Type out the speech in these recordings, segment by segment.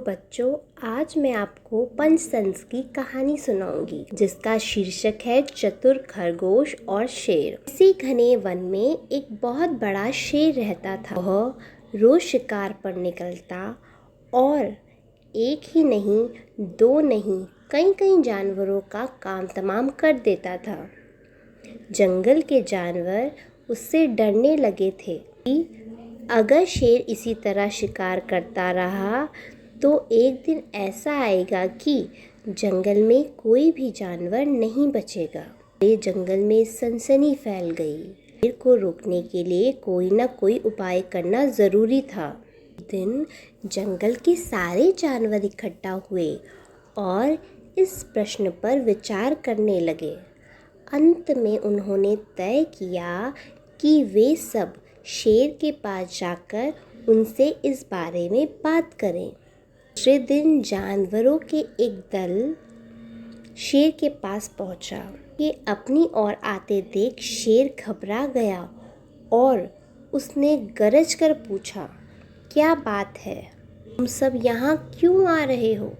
बच्चों, आज मैं आपको पंचतंत्र की कहानी सुनाऊंगी जिसका शीर्षक है चतुर खरगोश और शेर। इसी घने वन में एक बहुत बड़ा शेर रहता था। वह रोज शिकार पर निकलता और एक ही नहीं, दो नहीं, कई कई जानवरों का काम तमाम कर देता था। जंगल के जानवर उससे डरने लगे थे कि अगर शेर इसी तरह शिकार करता रहा तो एक दिन ऐसा आएगा कि जंगल में कोई भी जानवर नहीं बचेगा। ये जंगल में सनसनी फैल गई। शेर को रोकने के लिए कोई न कोई उपाय करना जरूरी था। एक दिन जंगल के सारे जानवर इकट्ठा हुए और इस प्रश्न पर विचार करने लगे। अंत में उन्होंने तय किया कि वे सब शेर के पास जाकर उनसे इस बारे में बात करें। दूसरे दिन जानवरों के एक दल शेर के पास पहुंचा। ये अपनी ओर आते देख शेर घबरा गया और उसने गरज कर पूछा, क्या बात है? तुम सब यहाँ क्यों आ रहे हो?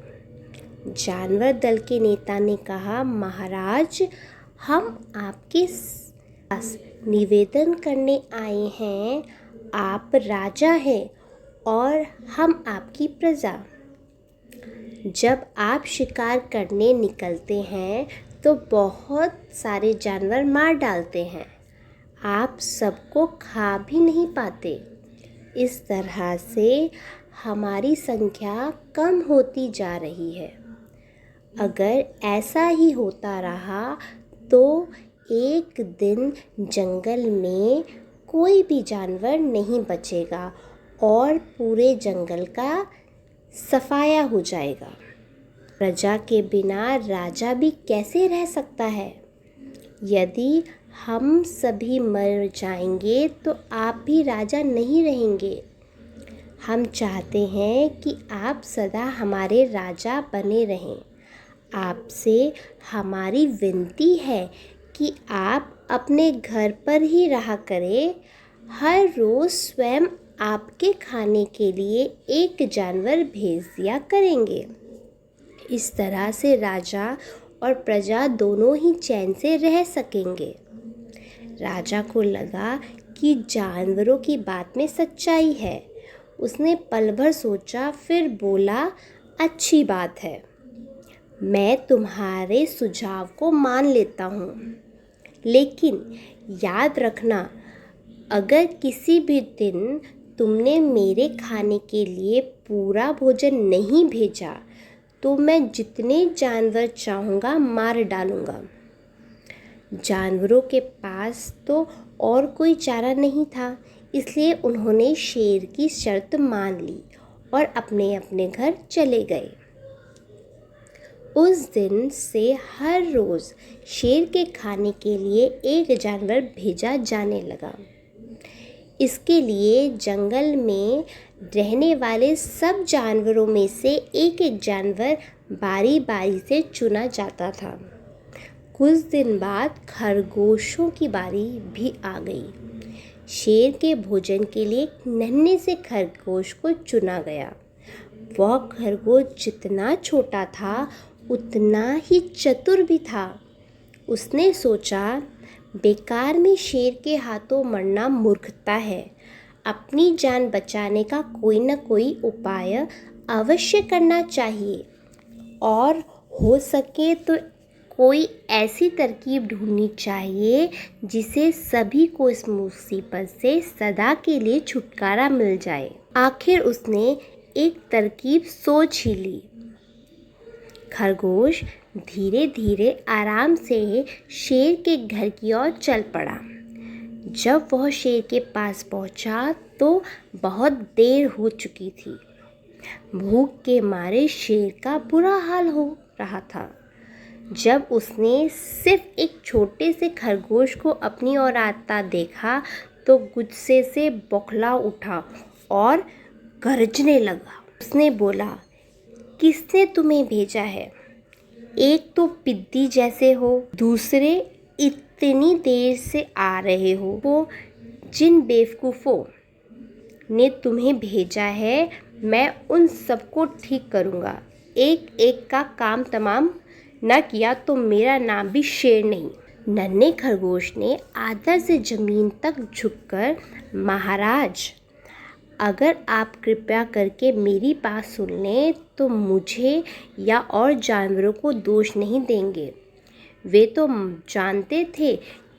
जानवर दल के नेता ने कहा, महाराज, हम आपके पास निवेदन करने आए हैं। आप राजा हैं और हम आपकी प्रजा। जब आप शिकार करने निकलते हैं तो बहुत सारे जानवर मार डालते हैं। आप सबको खा भी नहीं पाते। इस तरह से हमारी संख्या कम होती जा रही है। अगर ऐसा ही होता रहा तो एक दिन जंगल में कोई भी जानवर नहीं बचेगा और पूरे जंगल का सफाया हो जाएगा। प्रजा के बिना राजा भी कैसे रह सकता है? यदि हम सभी मर जाएंगे तो आप भी राजा नहीं रहेंगे। हम चाहते हैं कि आप सदा हमारे राजा बने रहें। आपसे हमारी विनती है कि आप अपने घर पर ही रहा करें। हर रोज़ स्वयं आपके खाने के लिए एक जानवर भेज दिया करेंगे। इस तरह से राजा और प्रजा दोनों ही चैन से रह सकेंगे। राजा को लगा कि जानवरों की बात में सच्चाई है। उसने पल भर सोचा, फिर बोला, अच्छी बात है, मैं तुम्हारे सुझाव को मान लेता हूँ, लेकिन याद रखना, अगर किसी भी दिन तुमने मेरे खाने के लिए पूरा भोजन नहीं भेजा तो मैं जितने जानवर चाहूँगा मार डालूँगा। जानवरों के पास तो और कोई चारा नहीं था, इसलिए उन्होंने शेर की शर्त मान ली और अपने अपने घर चले गए। उस दिन से हर रोज़ शेर के खाने के लिए एक जानवर भेजा जाने लगा। इसके लिए जंगल में रहने वाले सब जानवरों में से एक एक जानवर बारी बारी से चुना जाता था। कुछ दिन बाद खरगोशों की बारी भी आ गई। शेर के भोजन के लिए नन्हे से खरगोश को चुना गया। वह खरगोश जितना छोटा था उतना ही चतुर भी था। उसने सोचा, बेकार में शेर के हाथों मरना मूर्खता है। अपनी जान बचाने का कोई न कोई उपाय अवश्य करना चाहिए और हो सके तो कोई ऐसी तरकीब ढूंढनी चाहिए जिससे सभी को इस मुसीबत से सदा के लिए छुटकारा मिल जाए। आखिर उसने एक तरकीब सोच ही ली। खरगोश धीरे धीरे आराम से शेर के घर की ओर चल पड़ा। जब वह शेर के पास पहुंचा तो बहुत देर हो चुकी थी। भूख के मारे शेर का बुरा हाल हो रहा था। जब उसने सिर्फ एक छोटे से खरगोश को अपनी ओर आता देखा तो गुस्से से बौखला उठा और गरजने लगा। उसने बोला, किसने तुम्हें भेजा है? एक तो पिद्दी जैसे हो, दूसरे इतनी देर से आ रहे हो। वो जिन बेवकूफ़ों ने तुम्हें भेजा है मैं उन सबको ठीक करूँगा। एक एक का काम तमाम न किया तो मेरा नाम भी शेर नहीं। नन्हे खरगोश ने आदर से जमीन तक झुककर, महाराज, अगर आप कृपया करके मेरी बात सुन लें तो मुझे या और जानवरों को दोष नहीं देंगे। वे तो जानते थे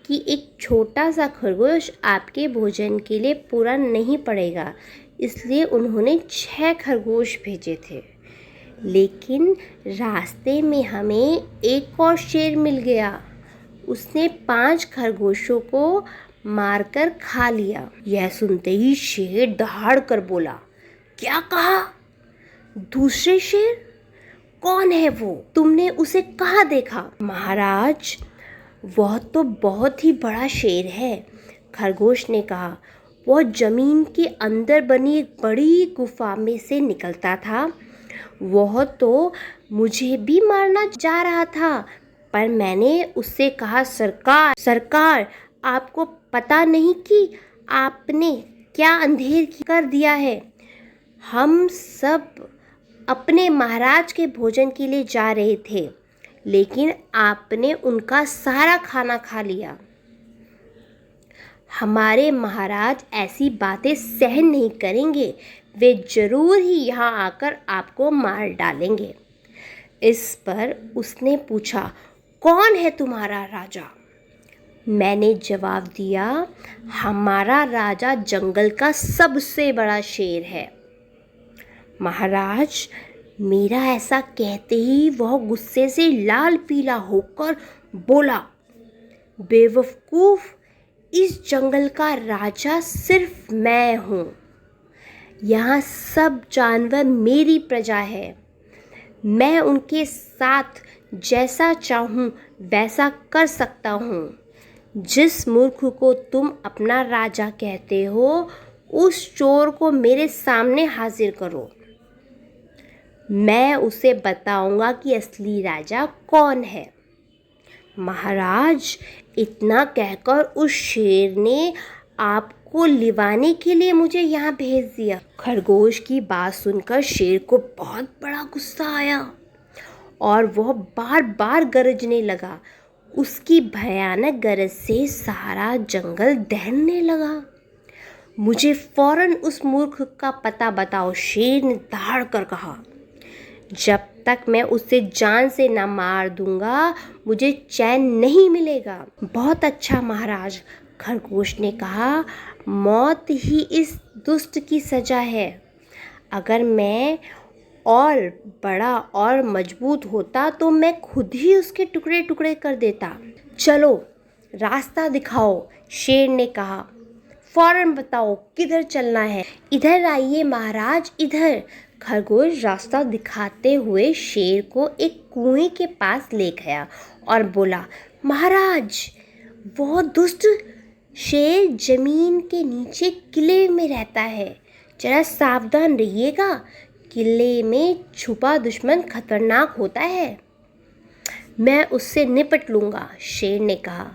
कि एक छोटा सा खरगोश आपके भोजन के लिए पूरा नहीं पड़ेगा, इसलिए उन्होंने 6 खरगोश भेजे थे। लेकिन रास्ते में हमें एक और शेर मिल गया। उसने 5 खरगोशों को मारकर खा लिया। यह सुनते ही शेर दहाड़ कर बोला, क्या कहा? दूसरे शेर? कौन है वो? तुमने उसे कहाँ देखा? महाराज, वह तो बहुत ही बड़ा शेर है, खरगोश ने कहा। वह जमीन के अंदर बनी एक बड़ी गुफा में से निकलता था। वह तो मुझे भी मारना जा रहा था, पर मैंने उससे कहा, सरकार, आपको पता नहीं कि आपने क्या अंधेर कर दिया है। हम सब अपने महाराज के भोजन के लिए जा रहे थे, लेकिन आपने उनका सारा खाना खा लिया। हमारे महाराज ऐसी बातें सहन नहीं करेंगे। वे जरूर ही यहाँ आकर आपको मार डालेंगे। इस पर उसने पूछा, कौन है तुम्हारा राजा? मैंने जवाब दिया, हमारा राजा जंगल का सबसे बड़ा शेर है। महाराज, मेरा ऐसा कहते ही वह गुस्से से लाल पीला होकर बोला, बेवकूफ़, इस जंगल का राजा सिर्फ मैं हूँ। यहाँ सब जानवर मेरी प्रजा है। मैं उनके साथ जैसा चाहूँ वैसा कर सकता हूँ। जिस मूर्ख को तुम अपना राजा कहते हो, उस चोर को मेरे सामने हाजिर करो। मैं उसे बताऊंगा कि असली राजा कौन है। महाराज, इतना कहकर उस शेर ने आपको लिवाने के लिए मुझे यहाँ भेज दिया। खरगोश की बात सुनकर शेर को बहुत बड़ा गुस्सा आया और वह बार बार गरजने लगा। उसकी भयानक गरज से सारा जंगल दहकने लगा। मुझे फौरन उस मूर्ख का पता बताओ, शेर ने दहाड़ कर कहा। जब तक मैं उसे जान से न मार दूंगा, मुझे चैन नहीं मिलेगा। बहुत अच्छा महाराज, खरगोश ने कहा, मौत ही इस दुष्ट की सजा है। अगर मैं और बड़ा और मजबूत होता तो मैं खुद ही उसके टुकड़े टुकड़े कर देता। चलो, रास्ता दिखाओ, शेर ने कहा। फौरन बताओ किधर चलना है। इधर आइए महाराज, इधर। खरगोश रास्ता दिखाते हुए शेर को एक कुएं के पास ले गया और बोला, महाराज, वो दुष्ट शेर जमीन के नीचे किले में रहता है। जरा सावधान रहिएगा, किले में छुपा दुश्मन खतरनाक होता है। मैं उससे निपट लूँगा, शेर ने कहा।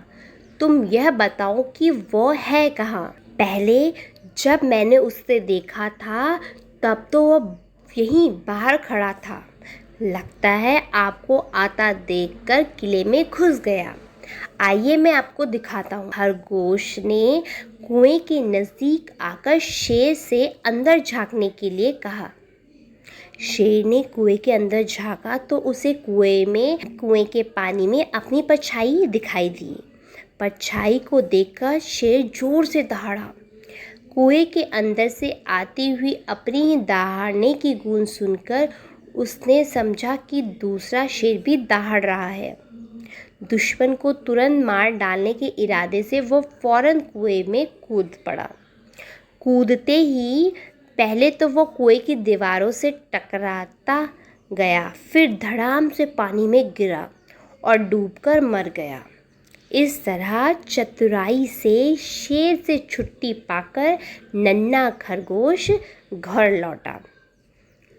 तुम यह बताओ कि वो है कहाँ? पहले जब मैंने उसे देखा था तब तो वो यहीं बाहर खड़ा था। लगता है आपको आता देखकर किले में घुस गया। आइए मैं आपको दिखाता हूँ। खरगोश ने कुएं के नज़दीक आकर शेर से अंदर झांकने के लिए कहा। शेर ने कुएं के अंदर झांका तो उसे कुएं के पानी में अपनी परछाई दिखाई दी। परछाई को देखकर शेर जोर से दहाड़ा। कुएं के अंदर से आती हुई अपनी ही दहाड़ने की गूंज सुनकर उसने समझा कि दूसरा शेर भी दहाड़ रहा है। दुश्मन को तुरंत मार डालने के इरादे से वो फौरन कुएं में कूद पड़ा। कूदते ही पहले तो वो कुएं की दीवारों से टकराता गया, फिर धड़ाम से पानी में गिरा और डूबकर मर गया। इस तरह चतुराई से शेर से छुट्टी पाकर नन्हा खरगोश घर लौटा।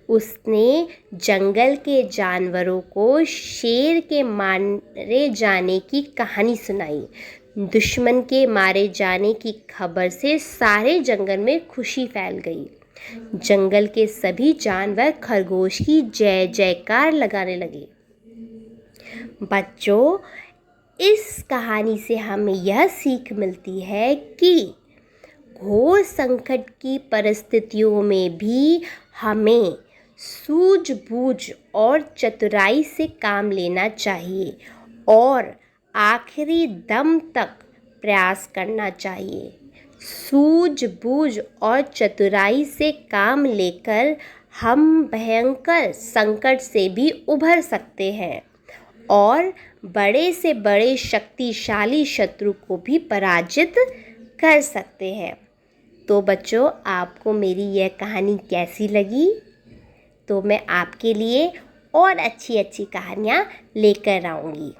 उसने जंगल के जानवरों को शेर के मारे जाने की कहानी सुनाई। दुश्मन के मारे जाने की खबर से सारे जंगल में खुशी फैल गई। जंगल के सभी जानवर खरगोश की जय जयकार लगाने लगे। बच्चों, इस कहानी से हमें यह सीख मिलती है कि घोर संकट की परिस्थितियों में भी हमें सूझबूझ और चतुराई से काम लेना चाहिए और आखिरी दम तक प्रयास करना चाहिए। सूझबूझ और चतुराई से काम लेकर हम भयंकर संकट से भी उभर सकते हैं और बड़े से बड़े शक्तिशाली शत्रु को भी पराजित कर सकते हैं। तो बच्चों, आपको मेरी यह कहानी कैसी लगी? तो मैं आपके लिए और अच्छी अच्छी कहानियाँ लेकर आऊँगी।